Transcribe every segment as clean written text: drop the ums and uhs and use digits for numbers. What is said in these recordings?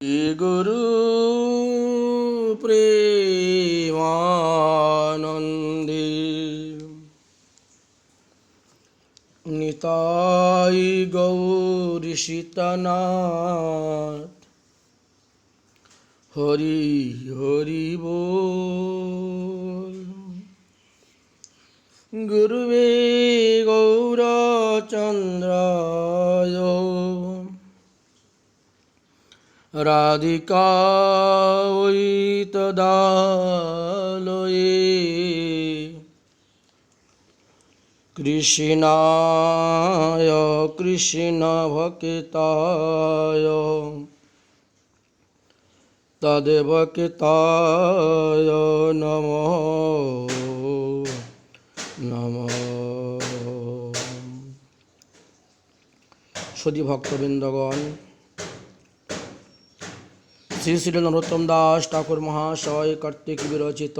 গুরু প্রেমানন্দে নিতাই গৌরী সীতানাথ হরি হরি বল। গুরুবে গৌরচন্দ্রায় রাধিকায় তদালয়ে কৃষ্ণায় কৃষ্ণ ভক্তায় তদেবকিতায় নমো নমঃ। সুধী ভক্তবৃন্দগণ, শ্রী শ্রী নরোত্তম দাস ঠাকুর মহাশয় কর্তৃক বিরচিত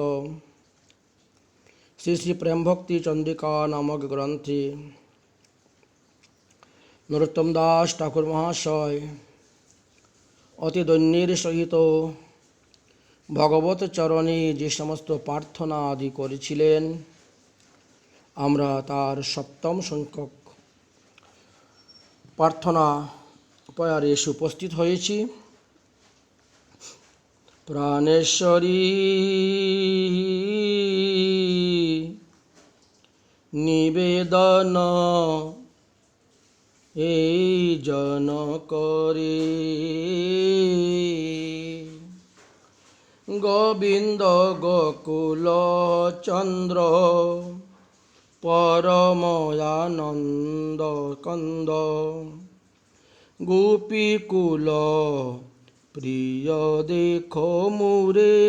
শ্রী শ্রী প্রেম ভক্তি চন্দ্রিকা নামক গ্রন্থে নরোত্তম দাস ঠাকুর মহাশয় অতি দৈন্যের সহিত ভগবত চরণে যে সমস্ত প্রার্থনা আদি করেছিলেন, আমরা তার সপ্তম সংখ্যক প্রার্থনা পয়ারে এসে উপস্থিত হয়েছি। প্রাণেশ্বরী নিবেদন এই জন করে, গোবিন্দ গোকুল চন্দ্র পরময়ানন্দ কন্দ গোপীকুল প্রিয় দেখো মুরে,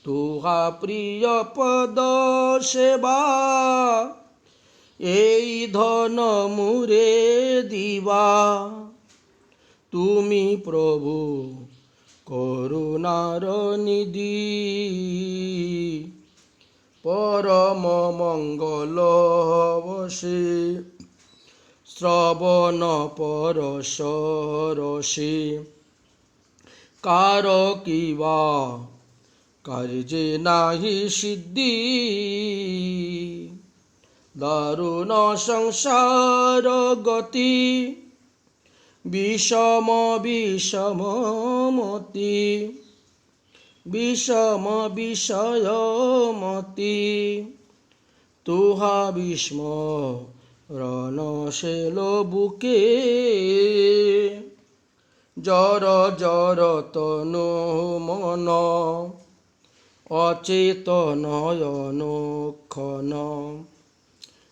তুহা প্রিয় পদ সেবা এই ধন মুরে দিবা, তুমি প্রভু করুণার নিধি, পরম মঙ্গল বসে শ্রবণ পরশ রসে, কার কিবা কার্যে নাহি সিদ্ধি, দারুণ সংসার গতি বিষম বিষম মতি, বিষম বিষয়মতি, তুহা বিস্ম রণশেল বুকে, জর জর তনু মন অচেতন অনুক্ষণ,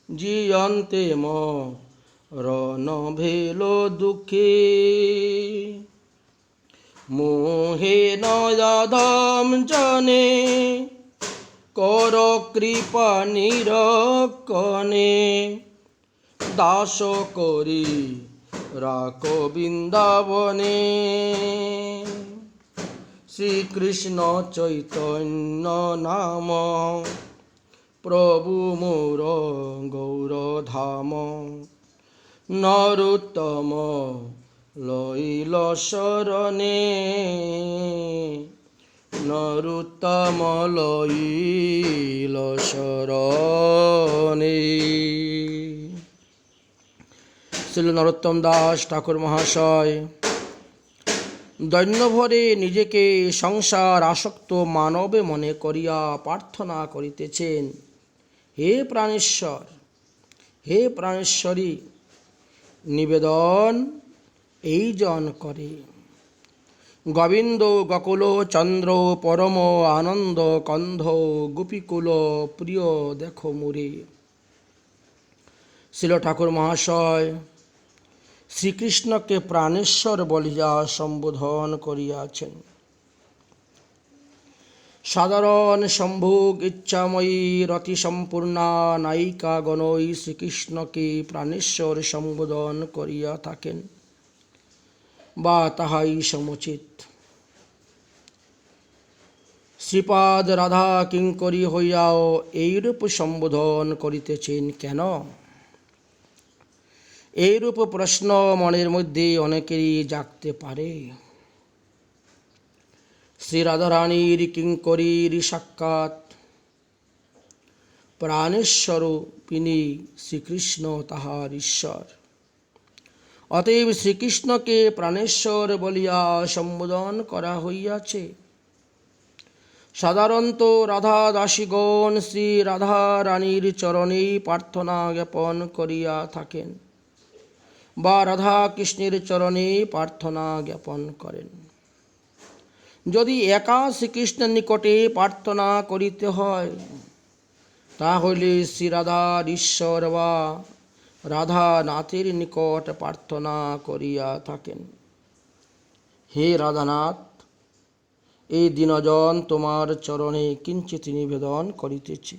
জিয়ন্তে মরণ ভেল দুঃখে, মোহে নয়াধম জনে কর কৃপা নিরক্ষণে, দাস করি রাখ বৃন্দাবনে, শ্রীকৃষ্ণ চৈতন্য নাম প্রভু মোর গৌরধাম, নরোত্তম লইল শরণে, নরোত্তম লইল শরণে। শ্রী নরোত্তম দাস ঠাকুর মহাশয় দৈন্যভরে নিজেকে সংসার আসক্ত মানবে মনে করিয়া প্রার্থনা করিতেছেন, হে প্রাণেশ্বর, হে প্রাণেশ্বরী, নিবেদন এই জন করে, গোবিন্দ গোকুল চন্দ্র পরম আনন্দ কন্ধ গোপীকুল প্রিয় দেখো মুরে। শিল ঠাকুর মহাশয় শ্রীকৃষ্ণকে প্রাণেশ্বর বলিয়া সম্বোধন করিয়াছেন। সাধারণ সম্ভোগ ইচ্ছাময়ী রতি সম্পূর্ণা নায়িকা গণই শ্রীকৃষ্ণকে প্রাণেশ্বর সম্বোধন করিয়া থাকেন, বা তাহাই সমুচিত। শ্রীপাদ রাধা কিঙ্করী হইয়াও এইরূপ সম্বোধন করিতেছেন কেন? এইরূপ প্রশ্ন মনের মধ্যে অনেকেরই জাগতে পারে। শ্রী রাধারানীর কিঙ্করীর সাক্ষাৎ প্রাণেশ্বরূপিণী শ্রীকৃষ্ণ তাহার ঈশ্বর। অতএব শ্রীকৃষ্ণকে প্রাণেশ্বর বলিয়া সম্বোধন করা হইয়াছে। সাধারণত রাধা দাসীগণ শ্রী রাধা রানীর চরণে প্রার্থনা জ্ঞাপন করিয়া থাকেন বা রাধা কৃষ্ণের চরণে প্রার্থনা জ্ঞাপন করেন। যদি একা শ্রীকৃষ্ণের নিকটে প্রার্থনা করিতে হয় তাহলে শ্রী রাধার ঈশ্বর বা রাধা নাথের নিকট প্রার্থনা করিয়া থাকেন। হে রাধানাথ, এই দিনজন তোমার চরণে কিঞ্চিত নিবেদন করিতেছি।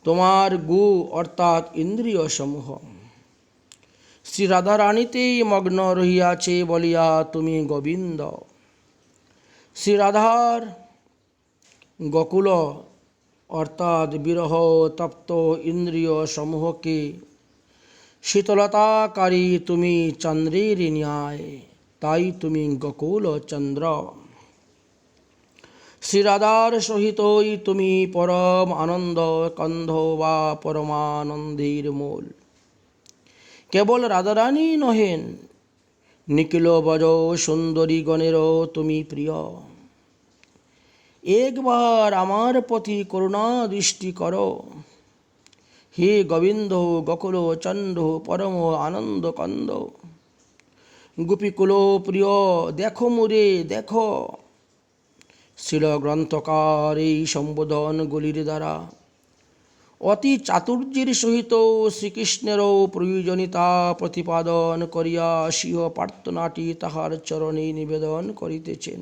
তোমার গু অর্থাৎ ইন্দ্রিয় সমূহ শ্রী রাধারানীতেই মগ্ন রহিয়াছে বলিয়া তুমি গোবিন্দ। শ্রী রাধার গোকুল অর্থাৎ বিরহ তপ্ত ইন্দ্রিয় সমূহকে শীতলতাকারী তুমি চন্দ্রের ন্যায়, তাই তুমি গোকুল চন্দ্র। শ্রী রাধার সহিতই তুমি পরম আনন্দ কন্ধ বা পরমানন্দের মূল। কেবল রাধারানী নহেন, নিখিল বজ সুন্দরীগণেরও তুমি প্রিয়। একবার আমার প্রতি করুণা দৃষ্টি করো। হে গোবিন্দ গোকুল চন্দ্র পরম আনন্দ কন্দ, গোপীকুল প্রিয় দেখো মুরে দেখো। শিল গ্রন্থকার এই সম্বোধনগুলির দ্বারা অতি চাতুর্যের সহিত শ্রীকৃষ্ণেরও প্রয়োজনীয়তা প্রতিপাদন করিয়া স্বীয় প্রার্থনাটি তাহার চরণে নিবেদন করিতেছেন।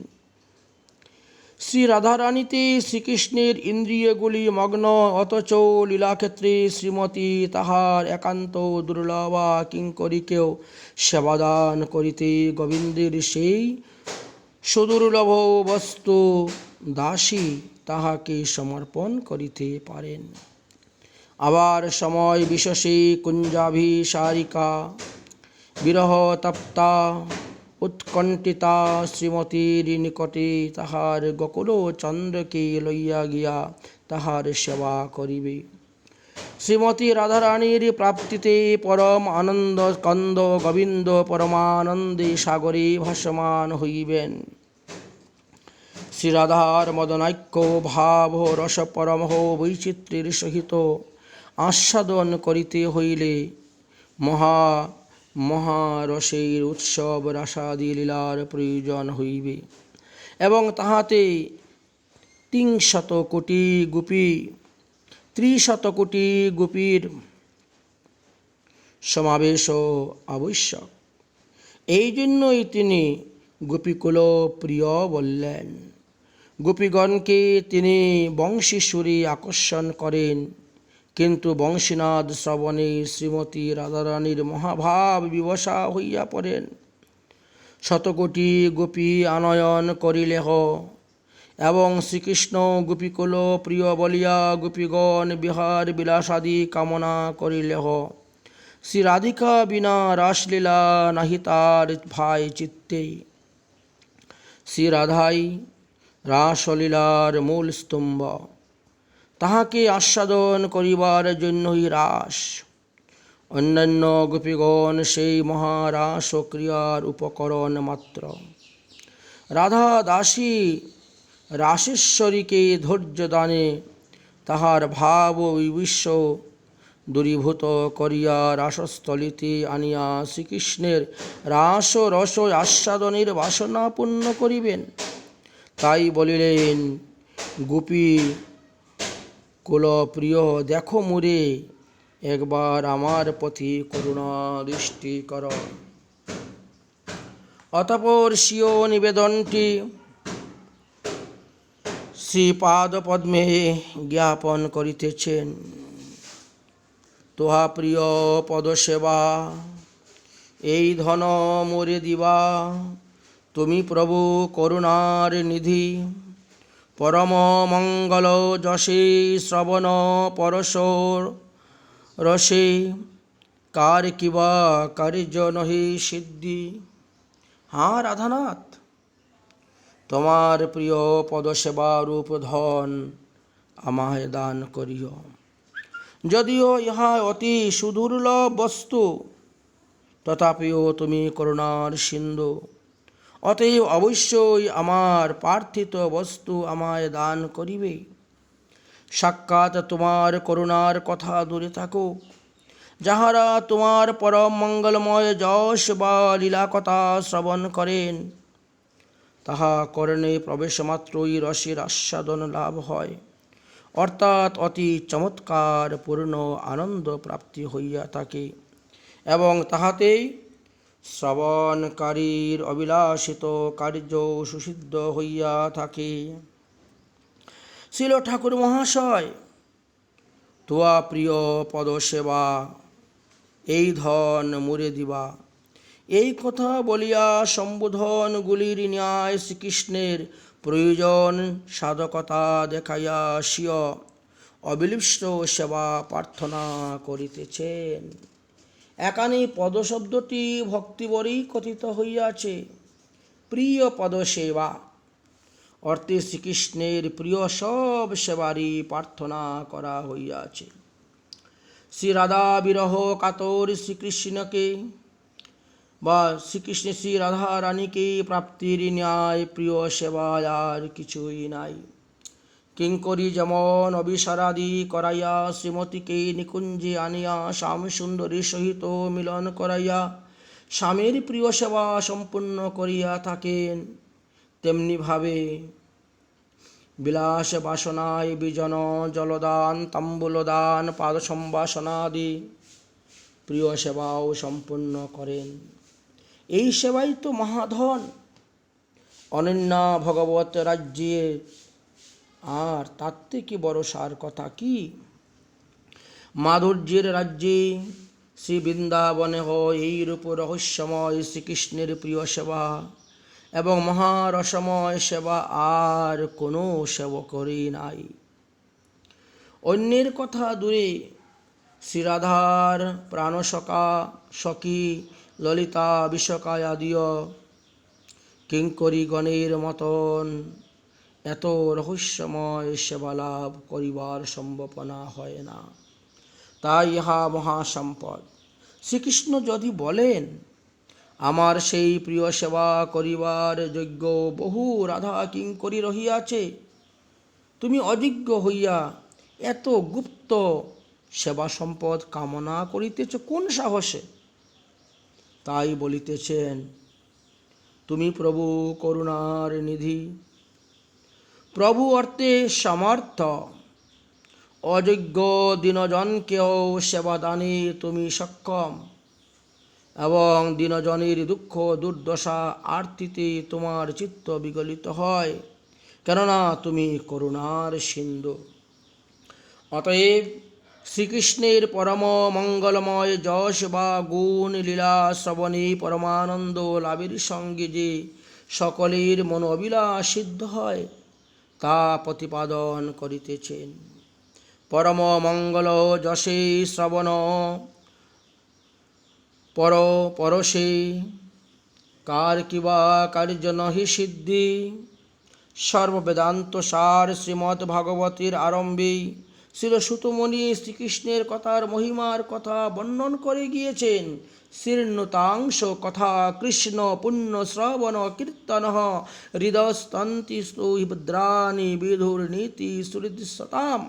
শ্রী রাধারানীতে শ্রীকৃষ্ণের ইন্দ্রিয়গুলি মগ্ন, অথচ লীলাক্ষেত্রে শ্রীমতী তাহার একান্ত দুর্লভা কিঙ্করীকেও সেবাদান করিতে গোবিন্দের সেই সুদুর্লভ বস্তু দাসী তাহাকে সমর্পণ করিতে পারেন। আবার সময় বিশেষে কুঞ্জাভিসারিকা বিরহ তপ্তা উৎকণ্ঠিতা শ্রীমতীর নিকটে তাহার গোকুল চন্দ্রকে লইয়া গিয়া তাহার সেবা করিবে। শ্রীমতী রাধারানীর প্রাপ্তিতে পরম আনন্দ কন্দ গোবিন্দ পরমানন্দে সাগরে ভাসমান হইবেন। শ্রী রাধার মদনাক্য ভাব রস পরমহ বৈচিত্র্যের সহিত আস্বাদন করিতে হইলে মহারসের উৎসব রাসাদি লীলার প্রয়োজন হইবে এবং তাহাতে 300 কোটি গোপীর সমাবেশ আবশ্যক। এই জন্যই তিনি গোপীকুল প্রিয় বললেন। গোপীগণকে তিনি বংশী সুরে আকর্ষণ করেন, কিন্তু বংশীনাদ শ্রবণে শ্রীমতী রাধারানীর মহাভাব বিবশা হইয়া পড়েন। শতকোটি গোপী আনয়ন করিলেহ এবং শ্রীকৃষ্ণ গোপীকুল প্রিয় বলিয়া গোপীগণ বিহার বিলাসাদি কামনা করিলেহ। শ্রী রাধিকা বিনা রাসলীলা নাহি তার ভাই চিত্তে। শ্রী রাধাই রাসলীলার মূল স্তম্ভ। তাহাকে আস্বাদন করিবার জন্যই রাস। অন্যান্য গোপীগণ সেই মহারাস ক্রিয়ার উপকরণ মাত্র। রাধা দাসী রাসেশ্বরীকে ধৈর্য দানে তাহার ভাব বিবিশ্ব দূরীভূত করিয়া রাসস্থলিতে আনিয়া শ্রীকৃষ্ণের রাস রস আস্বাদনের বাসনা পূর্ণ করিবেন। তাই বলিলেন, গোপী কুলপ্রিয় দেখো মুরে, একবার আমার প্রতি করুণা দৃষ্টি কর। অতঃপর স্বীয় নিবেদনটি শ্রীপাদপদ্মে জ্ঞাপন করিতেছেন। তোহা প্রিয় পদসেবা এই ধন মোরে দিবা, তুমি প্রভু করুণার নিধি। পরম মঙ্গল যশে শ্রবণ পরশ রসে কার কিবা কার্য নহি সিদ্ধি। হাঁ রাধানাথ, তোমার প্রিয় পদসেবা রূপ ধন আমায় দান করিও। যদিও ইহা অতি সুদুর্লভ বস্তু, তথাপিও তুমি করুণার সিন্ধু। অতএব অবশ্যই আমার প্রার্থিত বস্তু আমায় দান করিবে। সাক্ষাৎ তোমার করুণার কথা দূরে থাকুক। যাহারা তোমার পরম মঙ্গলময় যশ বা লীলা কথা শ্রবণ করেন, তাহা কর্ণে প্রবেশ মাত্রই রসের আস্বাদন লাভ হয়, অর্থাৎ অতি চমৎকার পূর্ণ আনন্দ প্রাপ্তি হইয়া থাকে, এবং তাহাতেই শ্রবণকারীর অবিলাসিত কার্য সুসিদ্ধ হইয়া থাকে। শ্রীল ঠাকুর মহাশয়, তোয়া প্রিয় পদসেবা এই ধন মুরে দিবা, এই কথা বলিয়া সম্বোধনগুলির ন্যায় শ্রীকৃষ্ণের প্রয়োজন সাধকতা দেখাইয়া স্বীয় অবিলিপ্ত সেবা প্রার্থনা করিতেছেন। এখানে পদশব্দটি ভক্তিবরেই কথিত হইয়াছে। প্রিয় পদসেবা অর্থে শ্রীকৃষ্ণের প্রিয় সব সেবারই প্রার্থনা করা হইয়াছে। শ্রী রাধা বিরহ কাতর শ্রীকৃষ্ণকে বা শ্রীকৃষ্ণ শ্রী রাধা রানীকে প্রাপ্তির ন্যায় প্রিয় সেবা আর কিছুই নাই। কিঙ্করী যেমন অভিসারাদি করাইয়া শ্রীমতীকে নিকুঞ্জে আনিয়া শ্যামসুন্দরীর সহিত মিলন করাইয়া স্বামীর প্রিয় সেবা সম্পূর্ণ করিয়া থাকেন, তেমনিভাবে বিলাস বাসনায় বিজন জলদান, তাম্বুলদান, পাদ সম্ভাষণাদি প্রিয় সেবাও সম্পূর্ণ করেন। এই সেবাই তো মহাধন। অনন্যা ভগবত রাজ্যে আর তার থেকে বড় সার কথা কি? মাধুর্যের রাজ্যে শ্রী বৃন্দাবনে হয় এইরূপ রহস্যময় শ্রীকৃষ্ণের প্রিয় সেবা এবং মহারসময় সেবা আর কোনো সেবকরই নাই। অন্যের কথা দূরে শ্রীরাধার প্রাণসখা সখী ললিতা বিশাখা আদিও কিঙ্করীগণের মতন এত রহস্যময় সেবা লাভ করিবার সম্ভাবনা হয় না। তাই ইহা মহাসম্পদ। শ্রীকৃষ্ণ যদি বলেন, আমার সেই প্রিয় সেবা করিবার যোগ্য বহু রাধা কিঙ্করী রহিয়াছে, তুমি অযোগ্য হইয়া এত গুপ্ত সেবা সম্পদ কামনা করিতেছ কোন সাহসে? তাই বলিতেছেন, তুমি প্রভু করুণার নিধি। প্রভু অর্থে সমর্থ। অযোগ্য দীনজনকেও সেবাদানে তুমি সক্ষম, এবং দীনজনের দুঃখ দুর্দশা আর্তিতে তোমার চিত্ত বিগলিত হয়, কেননা তুমি করুণার সিন্ধু। অতএব শ্রীকৃষ্ণের পরম মঙ্গলময় যশ বা গুণ লীলা শ্রবণে পরমানন্দ লাভের সঙ্গে যে সকলের মন অবিলাস সিদ্ধ হয়, তা প্রতিপাদন করিতেছেন। পরম মঙ্গল যশে শ্রবণ পরশে কার কিবা কার্য নহি সিদ্ধি। সর্ববেদান্ত সার শ্রীমদ্ ভাগবতের আরম্ভে শ্রীল সুতমুনি শ্রীকৃষ্ণের কথার মহিমার কথা বর্ণন করে গিয়েছেন। শীর্ণতাংশ কথা কৃষ্ণ পুণ্য শ্রবণ কীর্তন হৃদস্তন্তি স্তোহি ভদ্রাণি বিধুর্নীতি সুহৃদসতাম।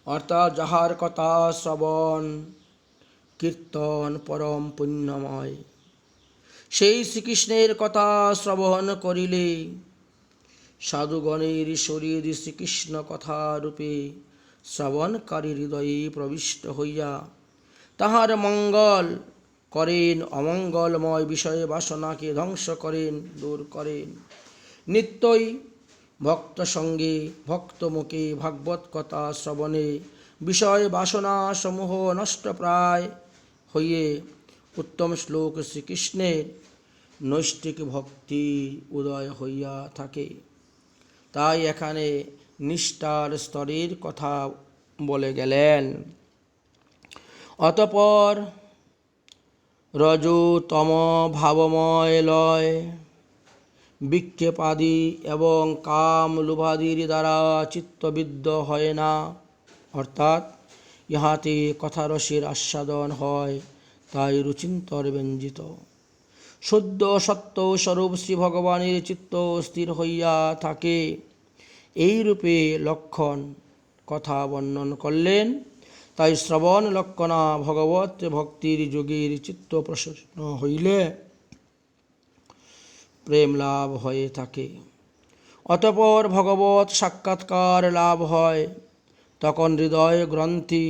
অর্থাৎ যাহার কথা শ্রবণ কীর্তন পরম পুণ্যময়, সেই শ্রীকৃষ্ণের কথা শ্রবণ করিলে সাধুগণের শরীর শ্রীকৃষ্ণ কথা রূপে শ্রবণকারী হৃদয়ে প্রবিষ্ট হইয়া তাহার মঙ্গল করেন, অমঙ্গলময় বিষয়ে বাসনাকে ধ্বংস করেন, দূর করেন। নিত্যই ভক্ত সঙ্গে ভক্ত মুখে ভাগবত কথা শ্রবণে বিষয় বাসনা সমূহ নষ্ট প্রায় হইয়ে উত্তম শ্লোক শ্রীকৃষ্ণের নৈষ্ঠিক ভক্তি উদয় হইয়া থাকে। তাই এখানে নিষ্ঠার স্তরের কথা বলে গেলেন। অতঃপর রজোতম ভাবময় লয় বিক্ষেপাদি এবং কাম লোভাদির দ্বারা চিত্তবিদ্ধ হয় না, অর্থাৎ ইহাতে কথারসের আস্বাদন হয়, তাই রুচিন্তর ব্যঞ্জিত। শুদ্ধ সত্য স্বরূপ শ্রী ভগবানের চিত্ত স্থির হইয়া থাকে, এইরূপে লক্ষণ কথা বর্ণন করলেন। তাই শ্রবণ লক্ষণা ভগবত ভক্তির যোগীর চিত্ত প্রসন্ন হইলে প্রেম লাভ হয়ে থাকে। অতঃপর ভগবত সাক্ষাৎকার লাভ হয়, তখন হৃদয় গ্রন্থি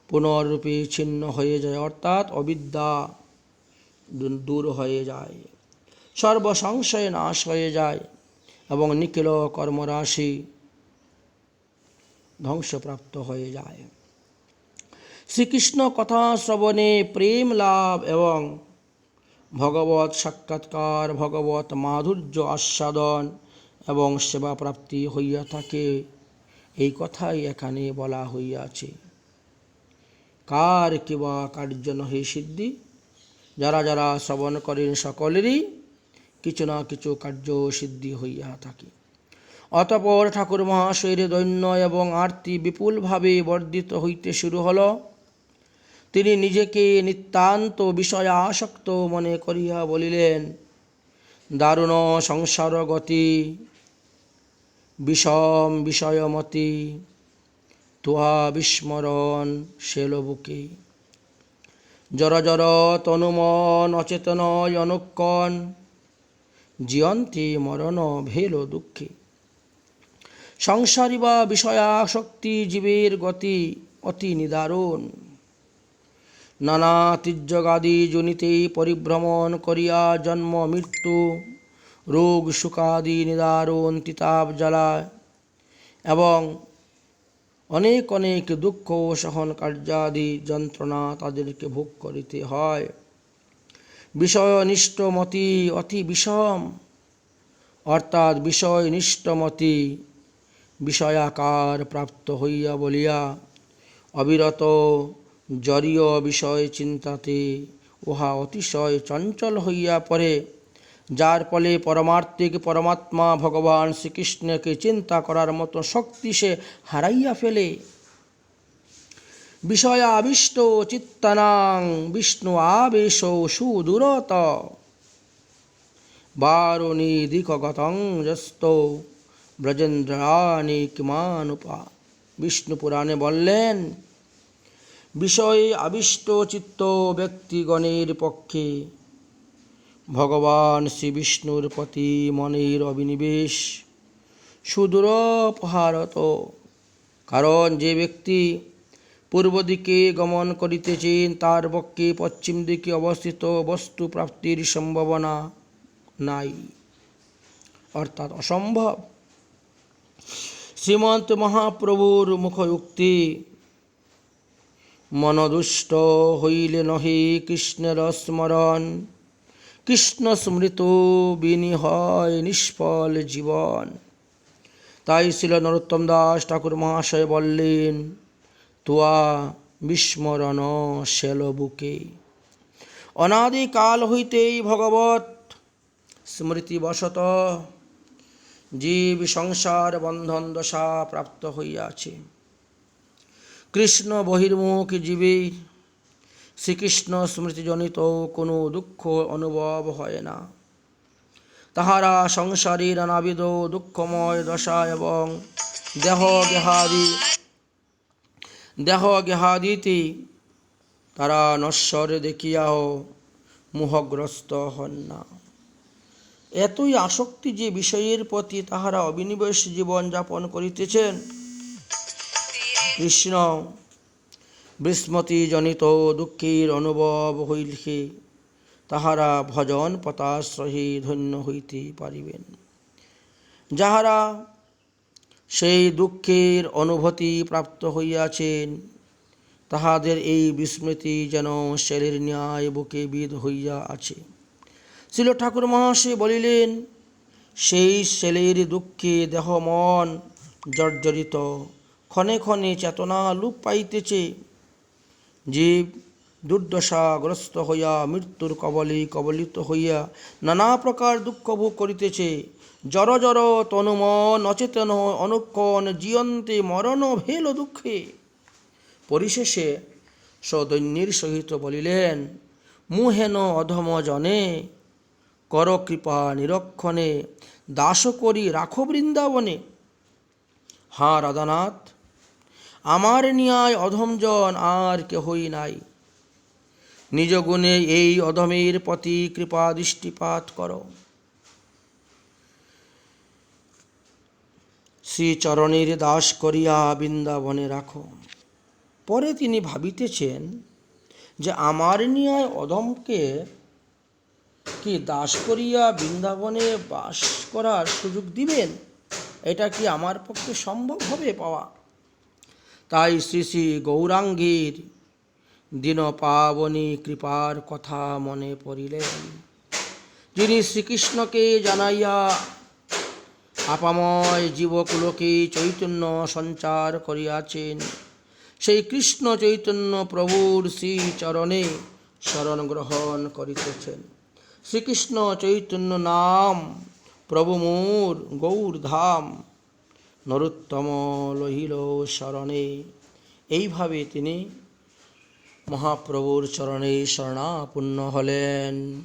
পুনরূপে ছিন্ন হয়ে যায়, অর্থাৎ অবিদ্যা দূর হয়ে যায়, সর্বসংশয় নাশ হয়ে যায় এবং নিখিল কর্মরাশি ধ্বংসপ্রাপ্ত হয়ে যায়। শ্রীকৃষ্ণ কথা শ্রবণে প্রেম লাভ এবং ভগবত সাক্ষাৎকার, ভগবত মাধুর্য আস্বাদন এবং সেবা প্রাপ্তি হইয়া থাকে, এই কথাই এখানে বলা হইয়াছে। কার কিবা কার্য নহে সিদ্ধি, যারা যারা শ্রবণ করেন সকলেরই কিছু না কিছু কার্য সিদ্ধি হইয়া থাকে। অতঃপর ঠাকুর মহাশয়ের দৈন্য এবং আরতি বিপুলভাবে বর্ধিত হইতে শুরু হল। তিনি নিজেকে নিতান্ত বিষয় আসক্ত মনে করিয়া বলিলেন, দারুণ সংসার গতি, বিষম বিষয়মতি, তুহা বিস্মরণ শেল বুকে, জর জর তনুমন অচেতন অনুক্ষণ, জিয়ন্তি মরণ ভেল দুঃখে। সংসারী বা বিষয়াসক্তি জীবের গতি অতি নিদারুণ। নানা তির্যগাদি জনিতে পরিভ্রমণ করিয়া জন্ম মৃত্যু, রোগ সুখাদি নিদারুণ তিতাব জ্বালায় এবং অনেক অনেক দুঃখ সহন কার্যাদি যন্ত্রণা তাদেরকে ভোগ করিতে হয়। বিষয়নিষ্ঠমতি অতি বিষম, অর্থাৎ বিষয়নিষ্ঠমতি বিষয়াকার প্রাপ্ত হইয়া বলিয়া অবিরত জড়ীয় বিষয় চিন্তাতে উহা অতিশয় চঞ্চল হইয়া পড়ে, যার ফলে পরমার্থিক পরমাত্মা ভগবান শ্রীকৃষ্ণকে চিন্তা করার মতো শক্তি সে হারাইয়া ফেলে। বিষয়াবিষ্ট চিত্তানাং বিষ্ণু আবেশ সুদূরত, বারুণীদিকগতং যস্ত ব্রজেন্দ্রাণী কিমানুপা। বিষ্ণু পুরাণে বললেন, বিষয়ে আবিষ্ট চিত্ত ব্যক্তিগণের পক্ষে ভগবান শ্রী বিষ্ণুর প্রতি মনের অবিনিবেশ সুদূরপহারত। কারণ যে ব্যক্তি পূর্ব দিকে গমন করিতেছেন, তার পক্ষে পশ্চিম দিকে অবস্থিত বস্তু প্রাপ্তির সম্ভাবনা নাই, অর্থাৎ অসম্ভব। শ্রীমন্ত মহাপ্রভুর মুখোক্তি, মনদুষ্ট হইলে নহে কৃষ্ণের স্মরণ, কৃষ্ণ স্মৃত বিনি হয় নিষ্ফল জীবন। তাই শ্রীল নরোত্তম দাস ঠাকুর মহাশয় বললেন, তুয়া বিস্মরণ শেল বুকে। অনাদিকাল হইতেই ভগবত স্মৃতিবশত জীব সংসার বন্ধন দশা প্রাপ্ত হইয়াছে। কৃষ্ণ বহির্মুখ জীবের শ্রীকৃষ্ণ স্মৃতিজনিত কোনো দুঃখ অনুভব হয় না। তাহারা সংসারের নানাবিধ দুঃখময় দশা এবং দেহ গেহাদিতে তারা নশ্বর দেখিয়াও মোহগ্রস্ত হন না। এতই আসক্তি যে বিষয়ের প্রতি তাহারা অবিনিবেশ জীবন যাপন করিতেছেন। কৃষ্ণ বিস্মৃতিজনিত দুঃখের অনুভব হইলে তাহারা ভজন পতাশ্রয়ে ধন্য হইতে পারিবেন। যাহারা সেই দুঃখের অনুভূতি প্রাপ্ত হইয়াছেন, তাহাদের এই বিস্মৃতি যেন শেলের ন্যায় বুকে বিধ হইয়া আছে। শ্রীল ঠাকুর মহাশয় বলিলেন, সেই শেলের দুঃখে দেহ মন জর্জরিত, ক্ষণে ক্ষণে চেতনা লোপ পাইতেছে। জীব দুর্দশাগ্রস্ত হইয়া মৃত্যুর কবলে কবলিত হইয়া নানা প্রকার দুঃখ ভোগ করিতেছে। জড় জড় তনুমন অচেতন অনুক্ষণ জীয়ন্তে মরণ ভেল দুঃখে। পরিশেষে সদৈন্যের সহিত বলিলেন, মুহেন অধম জনে কর কৃপা নিরক্ষণে দাস করি রাখো বৃন্দাবনে। হা রাধানাথ, আমার ন্যায় অধমজন আর কেহই নাই। নিজ গুণে এই অধমের প্রতি কৃপা দৃষ্টিপাত করো। শ্রীচরণের দাস করিয়া বৃন্দাবনে রাখো। পরে তিনি ভাবিতেছেন যে আমার ন্যায় অধমকে কি দাস করিয়া বৃন্দাবনে বাস করার সুযোগ দিবেন? এটা কি আমার পক্ষে সম্ভব হবে পাওয়া? তাই শ্রী শ্রী গৌরাঙ্গীর দীন পাবনী কৃপার কথা মনে পড়িলেন, যিনি শ্রীকৃষ্ণকে জানাইয়া আপাময় জীবকুলকে চৈতন্য সঞ্চার করিয়াছেন। সেই কৃষ্ণ চৈতন্য প্রভুর শ্রীচরণে শরণ গ্রহণ করিতেছেন। শ্রীকৃষ্ণ চৈতন্য নাম প্রভু মোর গৌর ধাম, নরোত্তম লহিল শরণে। এইভাবে তিনি মহাপ্রভুর চরণে শরণাপন্ন হলেন।